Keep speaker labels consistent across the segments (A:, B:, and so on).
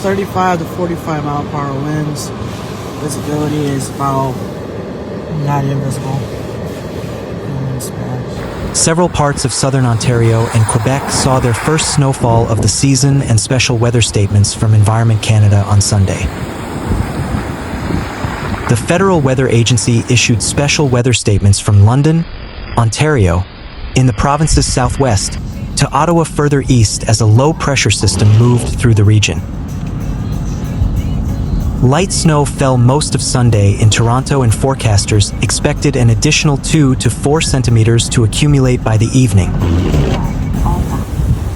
A: 35 to 45 mile per hour winds. Visibility is about not invisible.
B: Several parts of southern Ontario and Quebec saw their first snowfall of the season and special weather statements from Environment Canada on Sunday. The Federal Weather Agency issued special weather statements from London, Ontario, in the province's southwest, to Ottawa further east as a low-pressure system moved through the region. Light snow fell most of Sunday in Toronto, and forecasters expected an additional 2 to 4 centimeters to accumulate by the evening.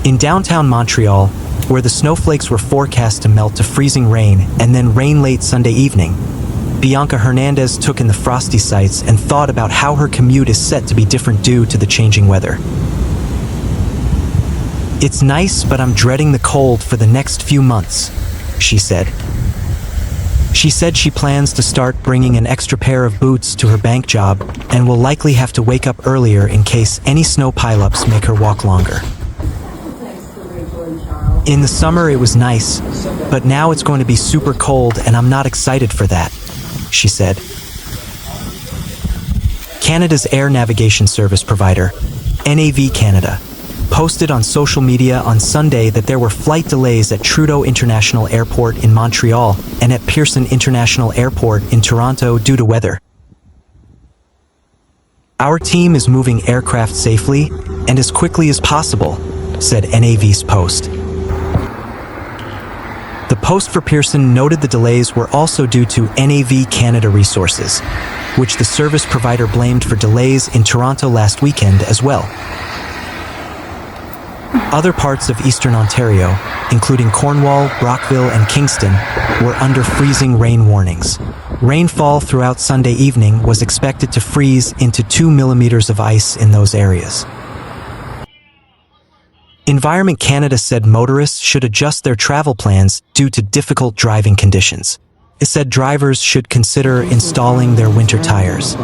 B: In downtown Montreal, where the snowflakes were forecast to melt to freezing rain and then rain late Sunday evening, Bianca Hernandez took in the frosty sights and thought about how her commute is set to be different due to the changing weather. "It's nice, but I'm dreading the cold for the next few months," she said. She said she plans to start bringing an extra pair of boots to her bank job and will likely have to wake up earlier in case any snow pileups make her walk longer. "In the summer it was nice, but now it's going to be super cold and I'm not excited for that," she said. Canada's air navigation service provider, NAV Canada, posted on social media on Sunday that there were flight delays at Trudeau International Airport in Montreal and at Pearson International Airport in Toronto due to weather. "Our team is moving aircraft safely and as quickly as possible," said NAV's post. The post for Pearson noted the delays were also due to NAV Canada resources, which the service provider blamed for delays in Toronto last weekend as well. Other parts of eastern Ontario, including Cornwall, Brockville, and Kingston, were under freezing rain warnings. Rainfall throughout Sunday evening was expected to freeze into 2 millimeters of ice in those areas. Environment Canada said motorists should adjust their travel plans due to difficult driving conditions. It said drivers should consider installing their winter tires.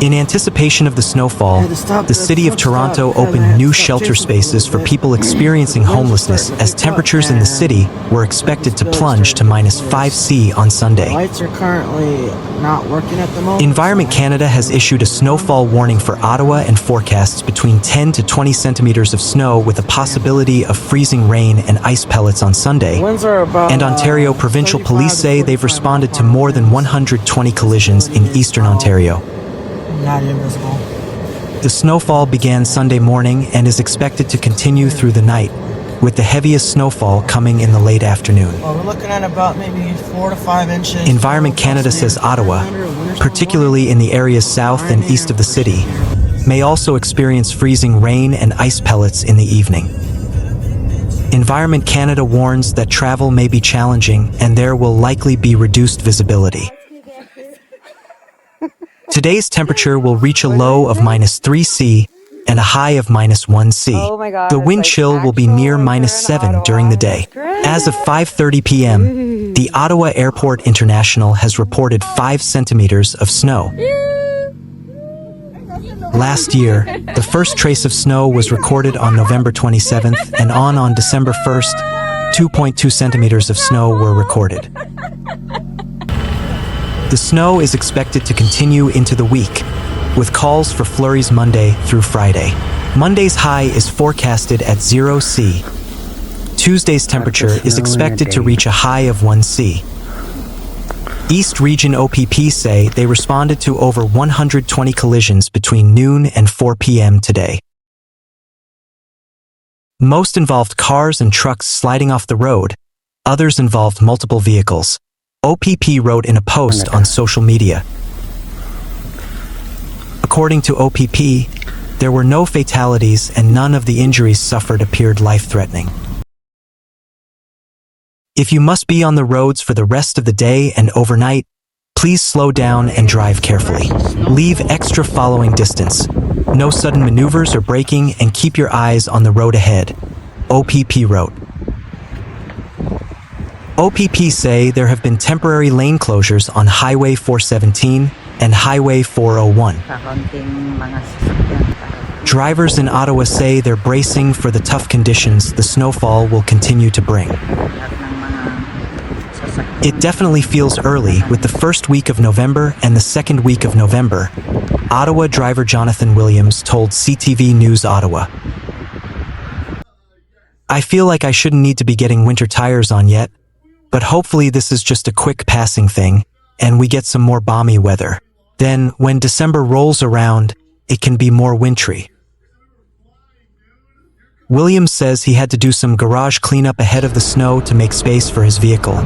B: In anticipation of the snowfall, the City of Toronto opened new shelter spaces for people experiencing homelessness as temperatures in the city were expected to plunge to -5°C on Sunday.
A: Lights are currently not working at the moment.
B: Environment Canada has issued a snowfall warning for Ottawa and forecasts between 10 to 20 centimeters of snow with a possibility of freezing rain and ice pellets on Sunday. And Ontario Provincial Police say they've responded to more than 120 collisions in eastern Ontario.
A: Not invisible.
B: The snowfall began Sunday morning and is expected to continue through the night, with the heaviest snowfall coming in the late afternoon.
A: Well, we're looking at about maybe 4 to 5 inches.
B: Environment Canada says Ottawa, particularly in the areas south and east of the city, may also experience freezing rain and ice pellets in the evening. Environment Canada warns that travel may be challenging and there will likely be reduced visibility. Today's temperature will reach a low of -3°C and a high of -1°C.
C: Oh my God,
B: The wind
C: it's like
B: chill will be near -7 during the day. As of 5:30 p.m., the Ottawa Airport International has reported 5 centimeters of snow. Last year, the first trace of snow was recorded on November 27th, and on December 1st, 2.2 centimeters of snow were recorded. The snow is expected to continue into the week, with calls for flurries Monday through Friday. Monday's high is forecasted at 0°C. Tuesday's temperature is expected to reach a high of 1°C. East Region OPP say they responded to over 120 collisions between noon and 4 p.m. today. Most involved cars and trucks sliding off the road. Others involved multiple vehicles. OPP wrote in a post on social media. According to OPP, there were no fatalities and none of the injuries suffered appeared life-threatening. If you must be on the roads for the rest of the day and overnight, please slow down and drive carefully. Leave extra following distance. No sudden maneuvers or braking, and keep your eyes on the road ahead, OPP wrote. OPP say there have been temporary lane closures on Highway 417 and Highway 401.
C: Sa konting mga sasakyan para
B: Drivers in Ottawa say they're bracing for the tough conditions the snowfall will continue to bring. It definitely feels early with the first week of November and the second week of November, Ottawa driver Jonathan Williams told CTV News Ottawa. I feel like I shouldn't need to be getting winter tires on yet, but hopefully this is just a quick passing thing, and we get some more balmy weather. Then, when December rolls around, it can be more wintry. Williams says he had to do some garage cleanup ahead of the snow to make space for his vehicle,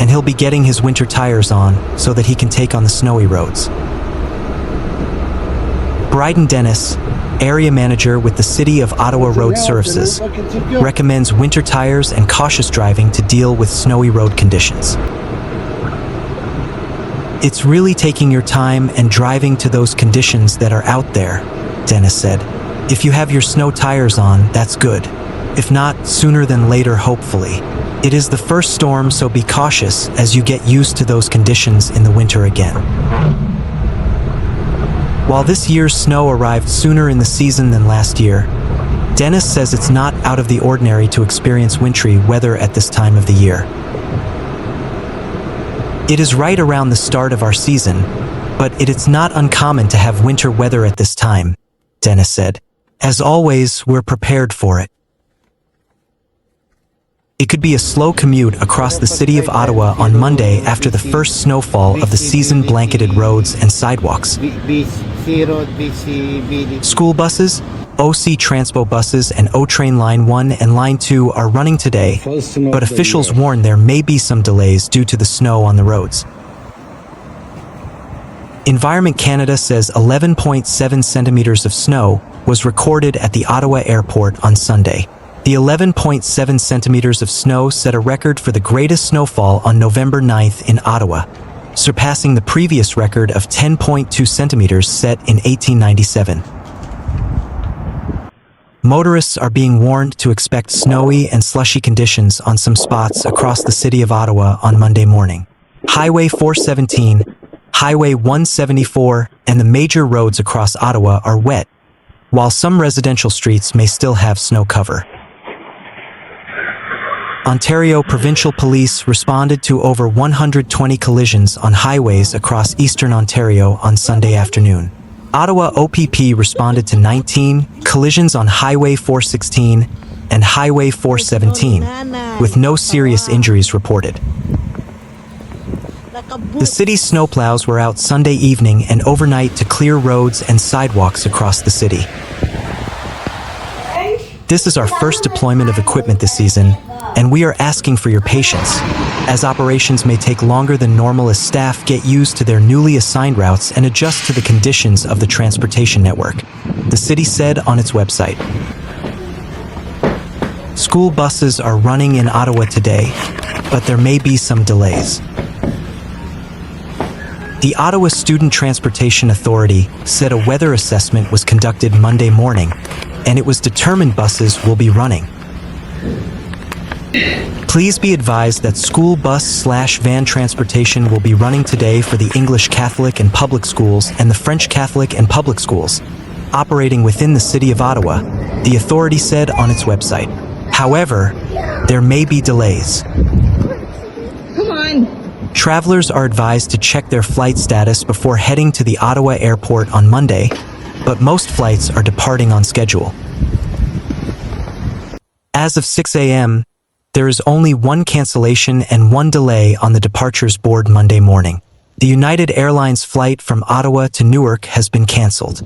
B: and he'll be getting his winter tires on so that he can take on the snowy roads. Bryden Dennis, area manager with the City of Ottawa Road Services, recommends winter tires and cautious driving to deal with snowy road conditions. It's really taking your time and driving to those conditions that are out there, Dennis said. If you have your snow tires on, that's good. If not, sooner than later, hopefully. It is the first storm, so be cautious as you get used to those conditions in the winter again. While this year's snow arrived sooner in the season than last year, Dennis says it's not out of the ordinary to experience wintry weather at this time of the year. It is right around the start of our season, but it's not uncommon to have winter weather at this time, Dennis said. As always, we're prepared for it. It could be a slow commute across the city of Ottawa on Monday after the first snowfall of the season blanketed roads and sidewalks. School buses, OC Transpo buses and O-Train Line 1 and Line 2 are running today, but officials warn there may be some delays due to the snow on the roads. Environment Canada says 11.7 centimeters of snow was recorded at the Ottawa airport on Sunday. The 11.7 centimeters of snow set a record for the greatest snowfall on November 9th in Ottawa, surpassing the previous record of 10.2 centimeters set in 1897. Motorists are being warned to expect snowy and slushy conditions on some spots across the city of Ottawa on Monday morning. Highway 417, Highway 174, and the major roads across Ottawa are wet, while some residential streets may still have snow cover. Ontario Provincial Police responded to over 120 collisions on highways across eastern Ontario on Sunday afternoon. Ottawa OPP responded to 19 collisions on Highway 416 and Highway 417, with no serious injuries reported. The city's snowplows were out Sunday evening and overnight to clear roads and sidewalks across the city. This is our first deployment of equipment this season, and we are asking for your patience, as operations may take longer than normal as staff get used to their newly assigned routes and adjust to the conditions of the transportation network, the city said on its website. School buses are running in Ottawa today, but there may be some delays. The Ottawa Student Transportation Authority said a weather assessment was conducted Monday morning, and it was determined buses will be running. Please be advised that school bus/van transportation will be running today for the English Catholic and public schools and the French Catholic and public schools, operating within the city of Ottawa, the authority said on its website. However, there may be delays.
C: Come on.
B: Travelers are advised to check their flight status before heading to the Ottawa airport on Monday, but most flights are departing on schedule. As of 6 a.m., there is only one cancellation and one delay on the departures board Monday morning. The United Airlines flight from Ottawa to Newark has been canceled.